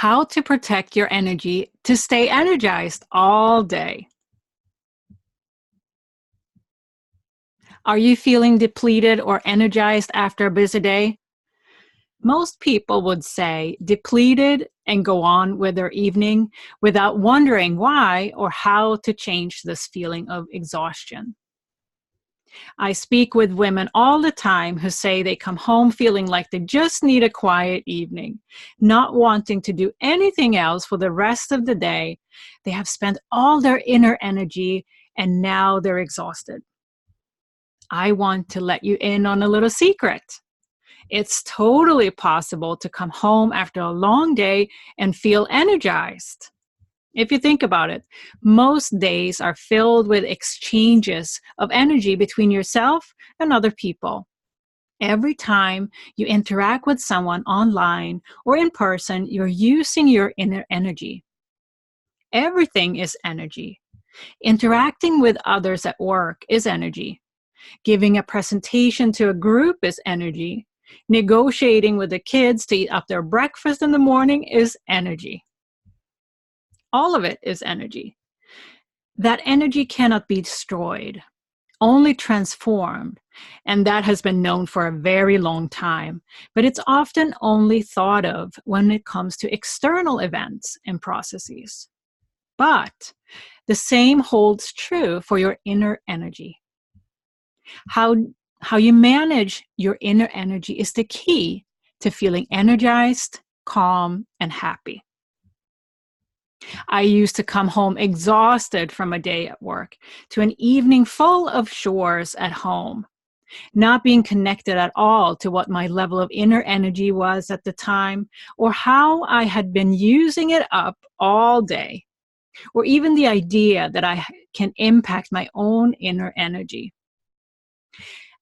How to protect your energy to stay energized all day. Are you feeling depleted or energized after a busy day? Most people would say depleted and go on with their evening without wondering why or how to change this feeling of exhaustion. I speak with women all the time who say they come home feeling like they just need a quiet evening, not wanting to do anything else for the rest of the day. They have spent all their inner energy and now they're exhausted. I want to let you in on a little secret. It's totally possible to come home after a long day and feel energized. If you think about it, most days are filled with exchanges of energy between yourself and other people. Every time you interact with someone online or in person, you're using your inner energy. Everything is energy. Interacting with others at work is energy. Giving a presentation to a group is energy. Negotiating with the kids to eat up their breakfast in the morning is energy. All of it is energy. That energy cannot be destroyed, only transformed, and that has been known for a very long time, but it's often only thought of when it comes to external events and processes. But the same holds true for your inner energy. How you manage your inner energy is the key to feeling energized, calm, and happy. I used to come home exhausted from a day at work to an evening full of chores at home, not being connected at all to what my level of inner energy was at the time or how I had been using it up all day, or even the idea that I can impact my own inner energy.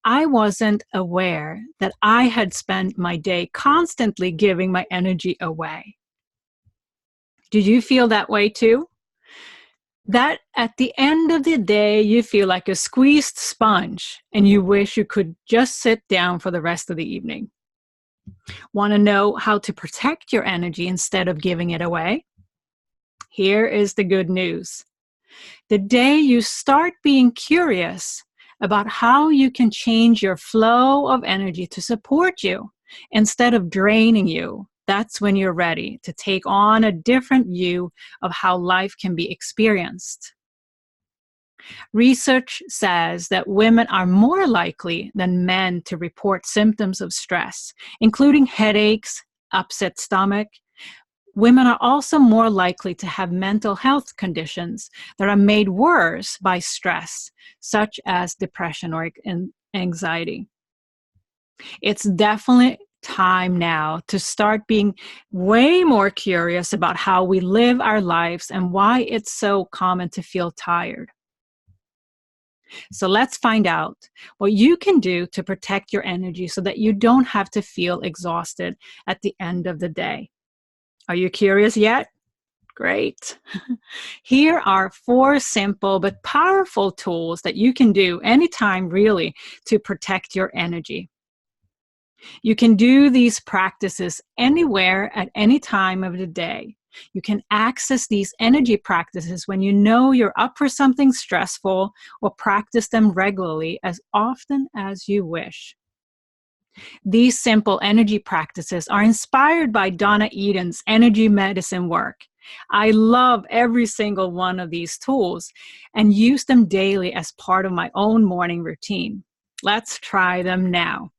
I wasn't aware that I had spent my day constantly giving my energy away. Did you feel that way too? That at the end of the day, you feel like a squeezed sponge and you wish you could just sit down for the rest of the evening. Want to know how to protect your energy instead of giving it away? Here is the good news. The day you start being curious about how you can change your flow of energy to support you instead of draining you, that's when you're ready to take on a different view of how life can be experienced. Research says that women are more likely than men to report symptoms of stress, including headaches, upset stomach. Women are also more likely to have mental health conditions that are made worse by stress, such as depression or anxiety. It's definitely time now to start being way more curious about how we live our lives and why it's so common to feel tired. So let's find out what you can do to protect your energy so that you don't have to feel exhausted at the end of the day. Are you curious yet? Great. Here are 4 simple but powerful tools that you can do anytime really to protect your energy. You can do these practices anywhere at any time of the day. You can access these energy practices when you know you're up for something stressful or practice them regularly as often as you wish. These simple energy practices are inspired by Donna Eden's energy medicine work. I love every single one of these tools and use them daily as part of my own morning routine. Let's try them now.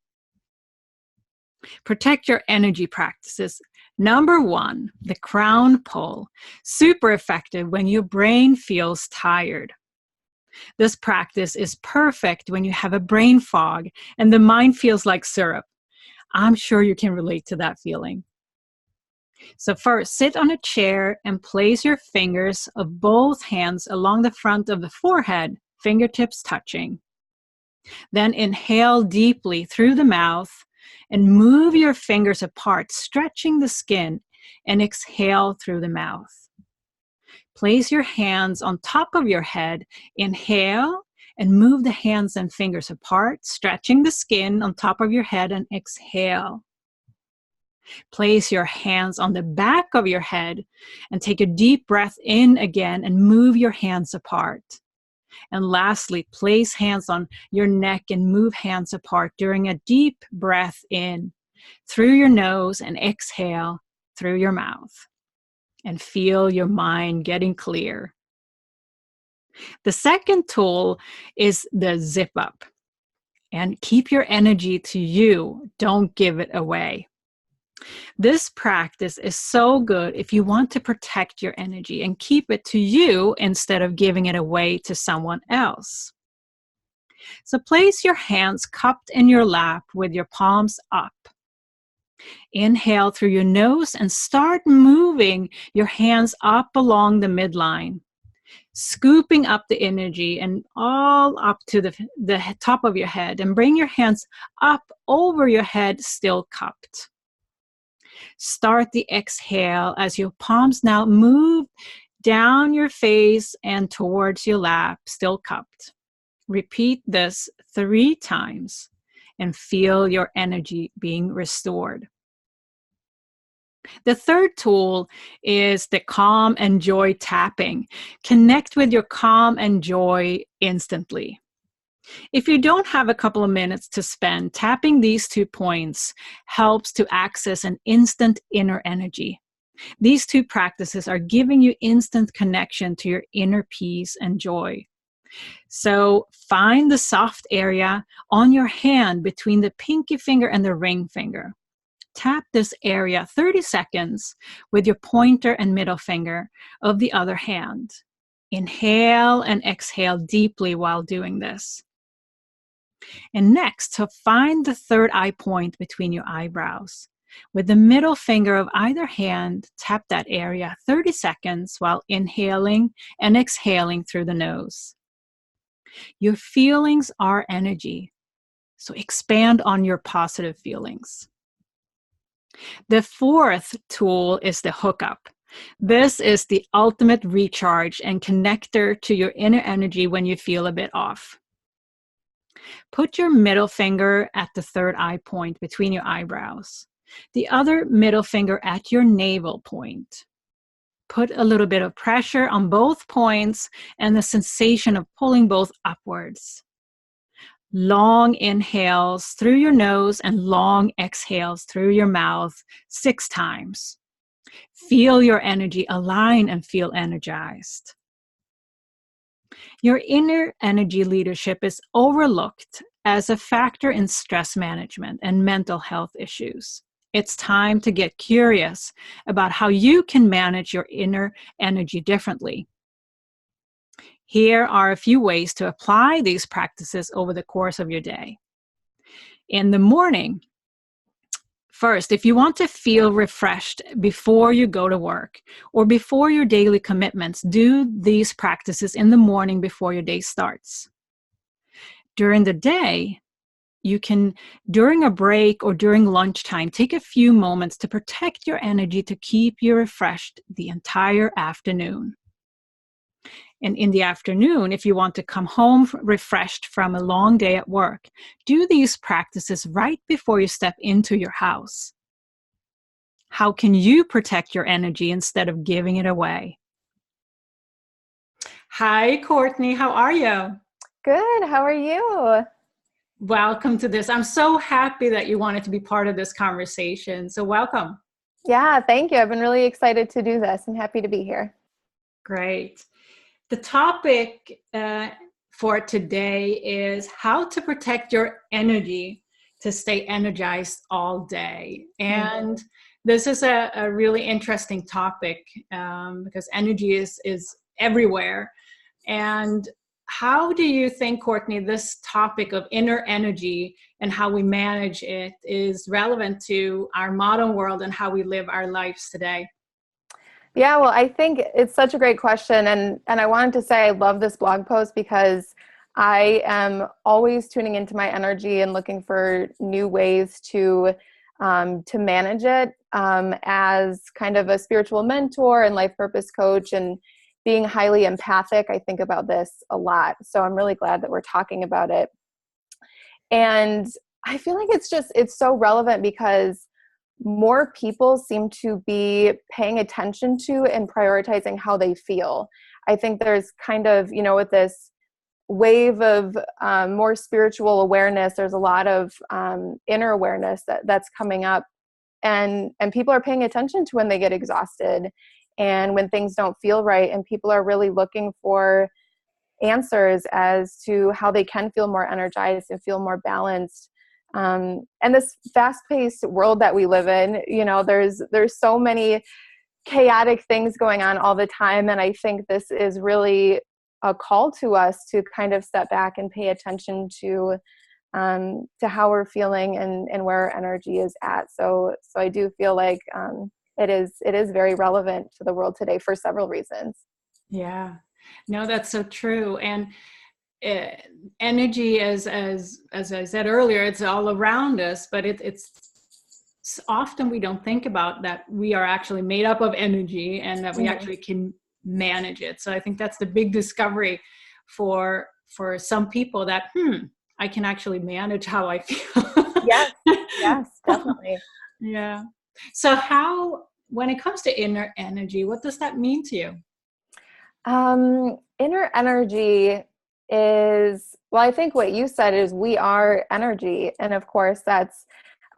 Protect your energy practices. Number 1, the crown pull. Super effective when your brain feels tired. This practice is perfect when you have a brain fog and the mind feels like syrup. I'm sure you can relate to that feeling. So first, sit on a chair and place your fingers of both hands along the front of the forehead, fingertips touching. Then inhale deeply through the mouth and move your fingers apart, stretching the skin, and exhale through the mouth. Place your hands on top of your head, inhale, and move the hands and fingers apart, stretching the skin on top of your head, and exhale. Place your hands on the back of your head and take a deep breath in again and move your hands apart. And lastly, place hands on your neck and move hands apart during a deep breath in through your nose and exhale through your mouth. And feel your mind getting clear. The second tool is the zip up. And keep your energy to you. Don't give it away. This practice is so good if you want to protect your energy and keep it to you instead of giving it away to someone else. So place your hands cupped in your lap with your palms up. Inhale through your nose and start moving your hands up along the midline, scooping up the energy and all up to the top of your head, and bring your hands up over your head, still cupped. Start the exhale as your palms now move down your face and towards your lap, still cupped. Repeat this 3 times and feel your energy being restored. The third tool is the calm and joy tapping. Connect with your calm and joy instantly. If you don't have a couple of minutes to spend, tapping these 2 points helps to access an instant inner energy. These 2 practices are giving you instant connection to your inner peace and joy. So find the soft area on your hand between the pinky finger and the ring finger. Tap this area 30 seconds with your pointer and middle finger of the other hand. Inhale and exhale deeply while doing this. And next, to find the third eye point between your eyebrows. With the middle finger of either hand, tap that area 30 seconds while inhaling and exhaling through the nose. Your feelings are energy, so expand on your positive feelings. The fourth tool is the hookup. This is the ultimate recharge and connector to your inner energy when you feel a bit off. Put your middle finger at the third eye point between your eyebrows. The other middle finger at your navel point. Put a little bit of pressure on both points and the sensation of pulling both upwards. Long inhales through your nose and long exhales through your mouth 6 times. Feel your energy align and feel energized. Your inner energy leadership is overlooked as a factor in stress management and mental health issues. It's time to get curious about how you can manage your inner energy differently. Here are a few ways to apply these practices over the course of your day. In the morning, first, if you want to feel refreshed before you go to work or before your daily commitments, do these practices in the morning before your day starts. During the day, you can, during a break or during lunchtime, take a few moments to protect your energy to keep you refreshed the entire afternoon. And in the afternoon, if you want to come home refreshed from a long day at work, do these practices right before you step into your house. How can you protect your energy instead of giving it away? Hi, Courtney. How are you? Good. How are you? Welcome to this. I'm so happy that you wanted to be part of this conversation. So welcome. Yeah, thank you. I've been really excited to do this. I'm happy to be here. Great. The topic for today is how to protect your energy to stay energized all day. And this is a really interesting topic because energy is everywhere. And how do you think, Courtney, this topic of inner energy and how we manage it is relevant to our modern world and how we live our lives today? Yeah, well, I think it's such a great question. And I wanted to say I love this blog post because I am always tuning into my energy and looking for new ways to manage it as kind of a spiritual mentor and life purpose coach and being highly empathic. I think about this a lot. So I'm really glad that we're talking about it. And I feel like it's so relevant because more people seem to be paying attention to and prioritizing how they feel. I think there's kind of, with this wave of more spiritual awareness, there's a lot of inner awareness that's coming up, and people are paying attention to when they get exhausted and when things don't feel right, and people are really looking for answers as to how they can feel more energized and feel more balanced. And this fast-paced world that we live in, there's so many chaotic things going on all the time. And I think this is really a call to us to kind of step back and pay attention to how we're feeling and where our energy is at. So I do feel like it is very relevant to the world today for several reasons. Yeah, no, that's so true. And energy, as I said earlier, it's all around us, but it's often we don't think about that we are actually made up of energy and that we actually can manage it. So I think that's the big discovery for some people, that I can actually manage how I feel. Yes, definitely. Yeah. So when it comes to inner energy, what does that mean to you? Inner energy is, well, I think what you said is we are energy. And of course, that's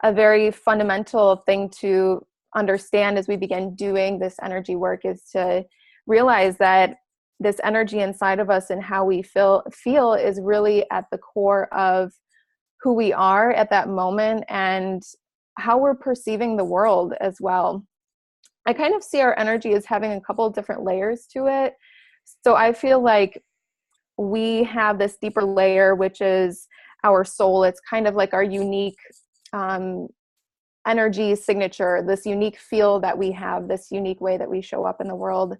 a very fundamental thing to understand as we begin doing this energy work, is to realize that this energy inside of us and how we feel is really at the core of who we are at that moment and how we're perceiving the world as well. I kind of see our energy as having a couple of different layers to it. So I feel like we have this deeper layer, which is our soul. It's kind of like our unique energy signature, this unique feel that we have, this unique way that we show up in the world.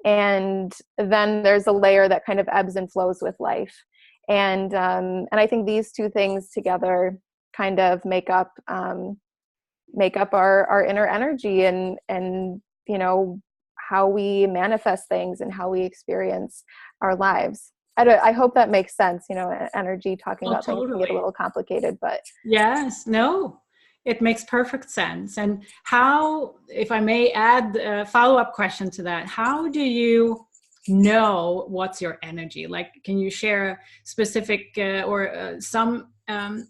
And then there's a layer that kind of ebbs and flows with life. And I think these two things together kind of make up our inner energy and how we manifest things and how we experience our lives. I hope that makes sense. Energy, talking about things can get a little complicated, but yes, no, it makes perfect sense. And how, if I may add a follow-up question to that, how do you know what's your energy? Like, can you share a specific or some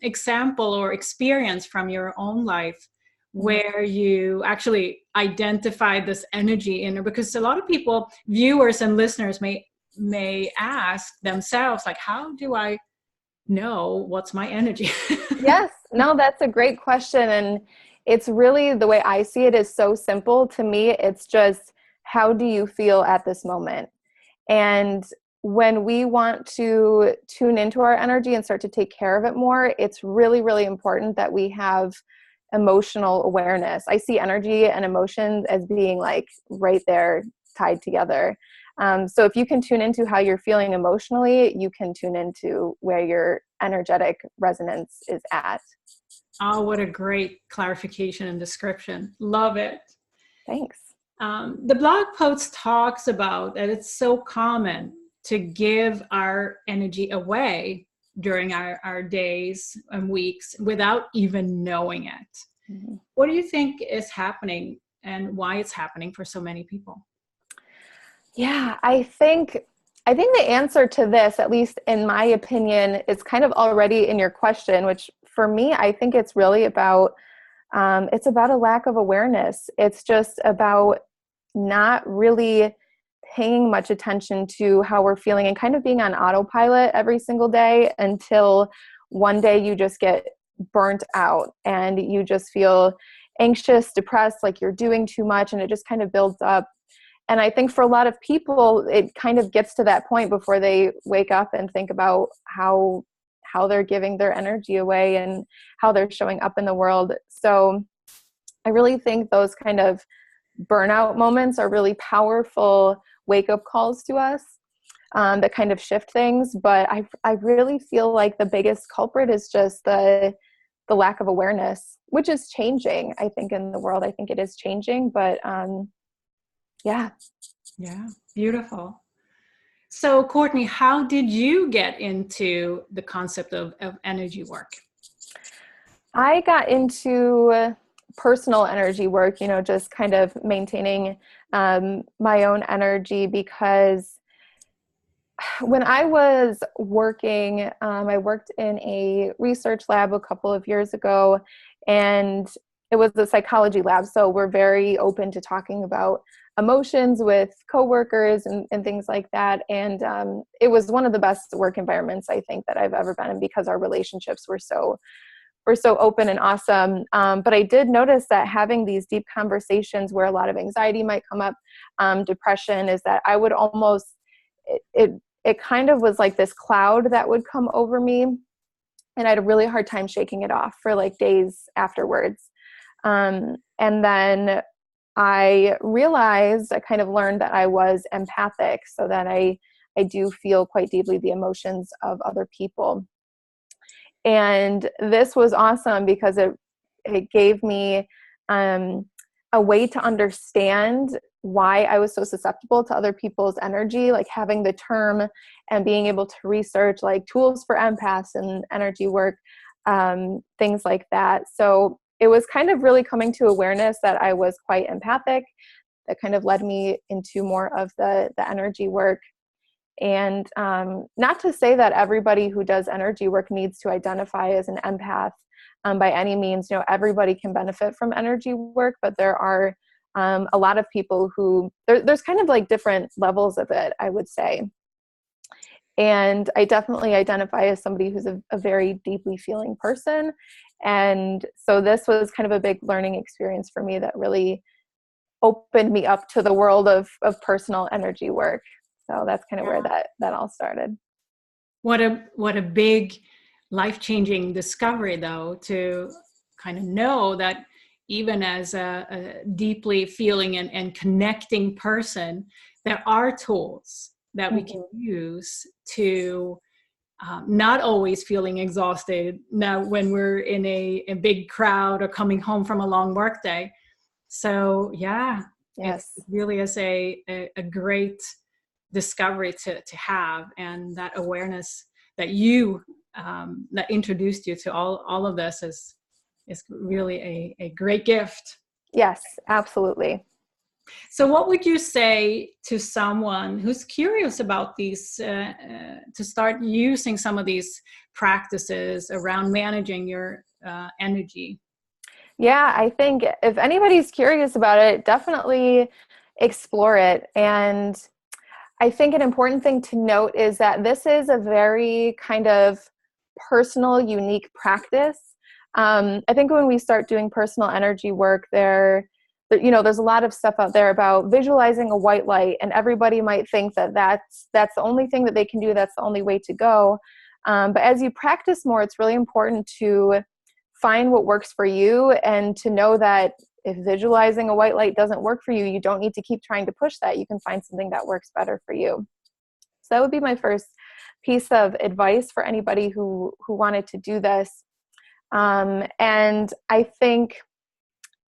example or experience from your own life where you actually identify this energy in? Because a lot of people, viewers and listeners, may ask themselves, like, how do I know what's my energy? Yes, no, that's a great question. And it's really, the way I see it is so simple. To me, it's just, how do you feel at this moment? And when we want to tune into our energy and start to take care of it more, it's really, really important that we have emotional awareness. I see energy and emotions as being like right there, tied together. So if you can tune into how you're feeling emotionally, you can tune into where your energetic resonance is at. Oh, what a great clarification and description. Love it. Thanks. The blog post talks about that it's so common to give our energy away during our days and weeks without even knowing it. Mm-hmm. What do you think is happening and why it's happening for so many people? Yeah, I think the answer to this, at least in my opinion, is kind of already in your question, which for me, I think it's really about, it's about a lack of awareness. It's just about not really paying much attention to how we're feeling and kind of being on autopilot every single day until one day you just get burnt out and you just feel anxious, depressed, like you're doing too much, and it just kind of builds up. And I think for a lot of people, it kind of gets to that point before they wake up and think about how they're giving their energy away and how they're showing up in the world. So I really think those kind of burnout moments are really powerful wake-up calls to us that kind of shift things. But I really feel like the biggest culprit is just the lack of awareness, which is changing, I think, in the world. I think it is changing, but yeah. Yeah, beautiful. So, Courtney, how did you get into the concept of energy work? I got into personal energy work, just kind of maintaining my own energy, because when I was working, I worked in a research lab a couple of years ago, and it was a psychology lab. So we're very open to talking about emotions with coworkers and things like that. And it was one of the best work environments I think that I've ever been in, because our relationships were so open and awesome. But I did notice that having these deep conversations where a lot of anxiety might come up, depression, is that I would almost, it kind of was like this cloud that would come over me, and I had a really hard time shaking it off for like days afterwards. And then I realized, I kind of learned that I was empathic, so that I do feel quite deeply the emotions of other people. And this was awesome because it gave me a way to understand why I was so susceptible to other people's energy, like having the term and being able to research like tools for empaths and energy work, things like that. So it was kind of really coming to awareness that I was quite empathic, that kind of led me into more of the energy work. And not to say that everybody who does energy work needs to identify as an empath by any means. Everybody can benefit from energy work, but there are a lot of people who, there's kind of like different levels of it, I would say. And I definitely identify as somebody who's a very deeply feeling person. And so this was kind of a big learning experience for me that really opened me up to the world of personal energy work. So that's kind of where that all started. What a big life-changing discovery, though, to kind of know that even as a deeply feeling and connecting person, there are tools that we can use to not always feeling exhausted now when we're in a big crowd or coming home from a long work day. So Yes. it really is a great discovery to have, and that awareness that you that introduced you to all of this is really a great gift. Yes, absolutely. So what would you say to someone who's curious about these, to start using some of these practices around managing your energy? Yeah, I think if anybody's curious about it, definitely explore it. And I think an important thing to note is that this is a very kind of personal, unique practice. I think when we start doing personal energy work, there's a lot of stuff out there about visualizing a white light, and everybody might think that that's the only thing that they can do. That's the only way to go. But as you practice more, it's really important to find what works for you, and to know that if visualizing a white light doesn't work for you, you don't need to keep trying to push that. You can find something that works better for you. So that would be my first piece of advice for anybody who wanted to do this. And I think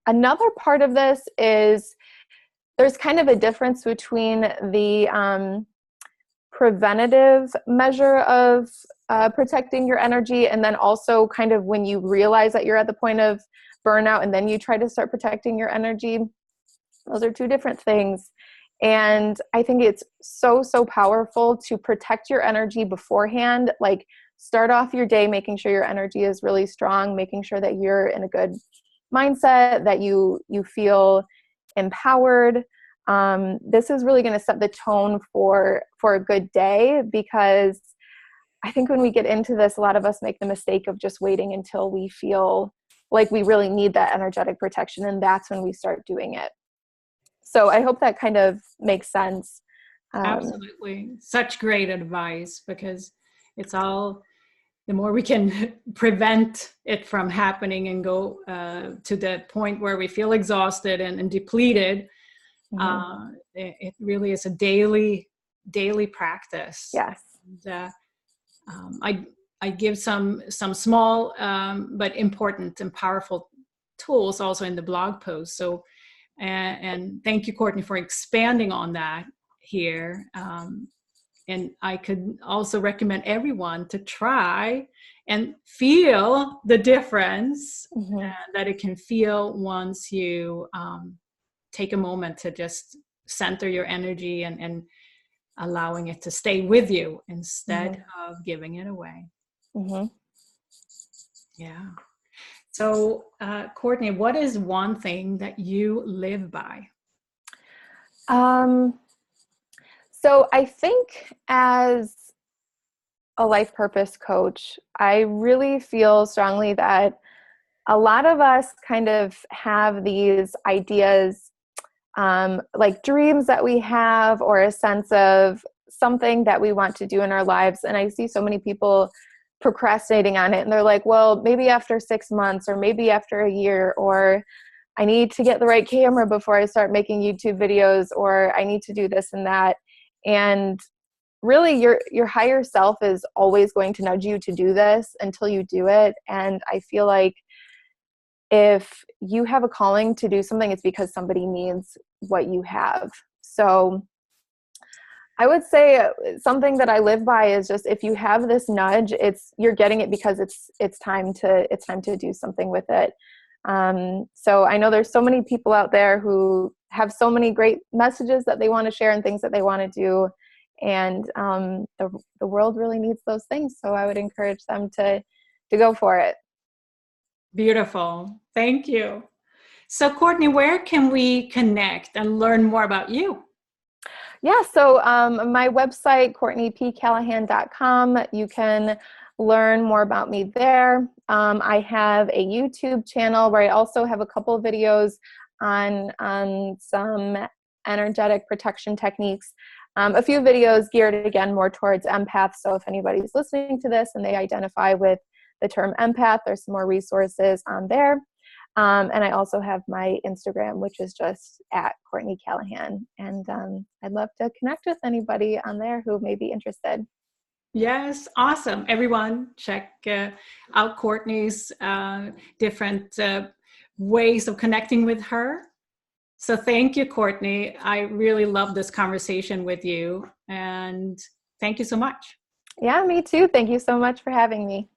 another part of this is there's kind of a difference between the preventative measure of protecting your energy, and then also kind of when you realize that you're at the point of burnout and then you try to start protecting your energy. Those are two different things. And I think it's so powerful to protect your energy beforehand. Like, start off your day making sure your energy is really strong, making sure that you're in a good mindset, that you feel empowered. This is really going to set the tone for a good day, because I think when we get into this, a lot of us make the mistake of just waiting until we feel like we really need that energetic protection, and that's when we start doing it. So I hope that kind of makes sense. Absolutely. Such great advice, because it's all, the more we can prevent it from happening and go to the point where we feel exhausted and depleted, it really is a daily practice. Yes. And, I give some small but important and powerful tools also in the blog post. So, and thank you, Courtney, for expanding on that here. And I could also recommend everyone to try and feel the difference Mm-hmm. that it can feel once you take a moment to just center your energy and allowing it to stay with you instead of giving it away. Mm-hmm. Yeah. So, Courtney, what is one thing that you live by? So I think as a life purpose coach, I really feel strongly that a lot of us kind of have these ideas, like dreams that we have, or a sense of something that we want to do in our lives. And I see so many people procrastinating on it, and they're like, well, maybe after 6 months, or maybe after a year, or I need to get the right camera before I start making YouTube videos, or I need to do this and that. And really your higher self is always going to nudge you to do this until you do it. And I feel like if you have a calling to do something, it's because somebody needs what you have. So I would say something that I live by is just, if you have this nudge, you're getting it because it's time to do something with it. So I know there's so many people out there who have so many great messages that they want to share and things that they want to do. And the world really needs those things. So I would encourage them to go for it. Beautiful. Thank you. So, Courtney, where can we connect and learn more about you? Yeah, so my website, CourtneyPCallahan.com, you can learn more about me there. I have a YouTube channel where I also have a couple of videos on some energetic protection techniques. A few videos geared again more towards empaths. So if anybody's listening to this and they identify with the term empath, there's some more resources on there. And I also have my Instagram, which is just at Courtney Callahan. And I'd love to connect with anybody on there who may be interested. Yes, awesome. Everyone, check out Courtney's different ways of connecting with her. So thank you, Courtney. I really love this conversation with you. And thank you so much. Yeah, me too. Thank you so much for having me.